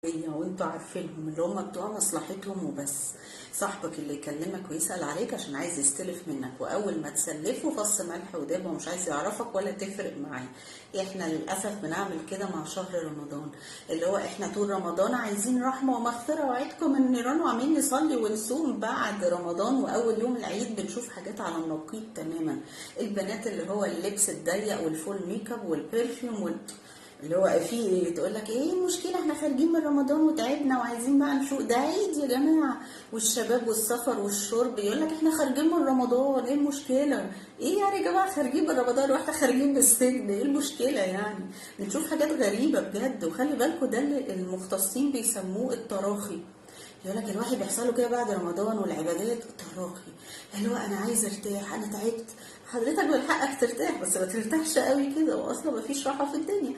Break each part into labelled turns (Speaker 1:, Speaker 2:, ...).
Speaker 1: وانتوا عارفينهم اللي هم بتوع مصلحتهم وبس. صاحبك اللي يكلمك ويسأل عليك عشان عايز يستلف منك، واول ما تسلفه فص ملح وداب ومش عايز يعرفك ولا تفرق معاه. احنا للاسف بنعمل كده مع شهر رمضان، اللي هو احنا طول رمضان عايزين رحمه ومغفره وعدكم من النيران، وعاملين نصلي ونصوم. بعد رمضان واول يوم العيد بنشوف حاجات على النقيض تماما. البنات اللي هو اللبس الضيق والفول ميك اب والبرفيوم اللي هو فيه تقول لك ايه المشكله، احنا خارجين من رمضان وتعبنا وعايزين بقى نشوف، ده عيد يا جماعه. والشباب والسفر والشرب يقول لك احنا خارجين من رمضان، ايه المشكله؟ ايه يعني يا جماعه خارجين من رمضان واحنا خارجين من السجن، ايه المشكله يعني؟ بنشوف حاجات غريبه بجد. وخلي بالكم ده اللي المختصين بيسموه التراخي. يقول لك الواحد بيحصل له كده بعد رمضان والعبادات التراخي، اللي هو انا عايز ارتاح، انا تعبت. حضرتك من حقك ترتاح، بس ما ترتاحش قوي كده، واصلا ما فيش راحه في الدنيا.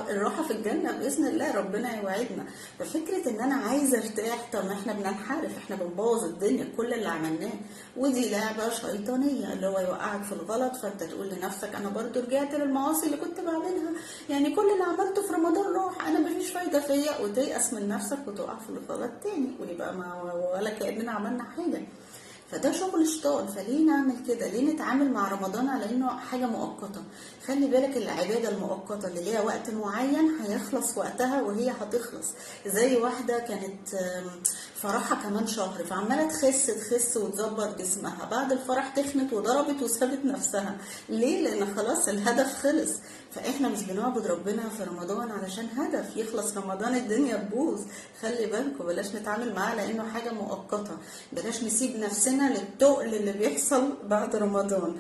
Speaker 1: الراحه في الجنه باذن الله، ربنا يوعدنا. ففكره ان انا عايزه ارتاح، طب ما احنا بننحرف، احنا بنبوظ الدنيا كل اللي عملناه. ودي لعبه شيطانيه، اللي هو يوقعك في الغلط، فانت تقول لنفسك انا برضو رجعت للمعاصي اللي كنت بعملها، يعني كل اللي عملته في رمضان راح، انا مفيش فايده فيا، وتيأس من نفسك وتقع في الغلط تاني، ونبقى ولا كأننا عملنا حاجه. فده شغل شيطان. فليه نعمل كده؟ ليه نتعامل مع رمضان على انه حاجه مؤقته؟ خلي بالك العباده المؤقته اللي ليها وقت معين هيخلص وقتها وهي هتخلص. زي واحده كانت فرحها كمان شهر، فعماله تخس تخس وتظبط جسمها، بعد الفرح تخنت وضربت وسابت نفسها. ليه؟ لان خلاص الهدف خلص. فاحنا مش بنعبد ربنا في رمضان علشان هدف يخلص رمضان الدنيا تبوظ. خلي بالكم بلاش نتعامل معاه لانه حاجه مؤقته. بلاش نسيب نفسنا للتقل اللي بيحصل بعد رمضان.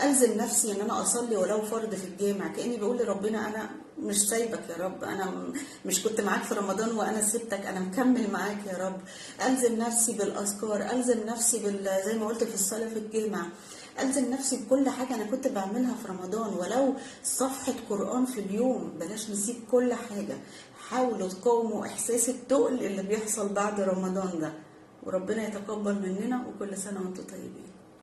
Speaker 1: ألزم نفسي ان انا اصلي ولو فرض في الجامع، كاني بقول لربنا انا مش سايبك يا رب، انا مش كنت معاك في رمضان وانا سبتك، انا مكمل معاك يا رب. ألزم نفسي بالاذكار، ألزم نفسي زي ما قلت في الصلاه في الجامع، ألزم نفسي بكل حاجة أنا كنت بعملها في رمضان، ولو صفحة قرآن في اليوم. بلاش نسيب كل حاجة. حاولوا تقاوموا إحساس التقل اللي بيحصل بعد رمضان ده، وربنا يتقبل مننا، وكل سنة وانتم طيبين.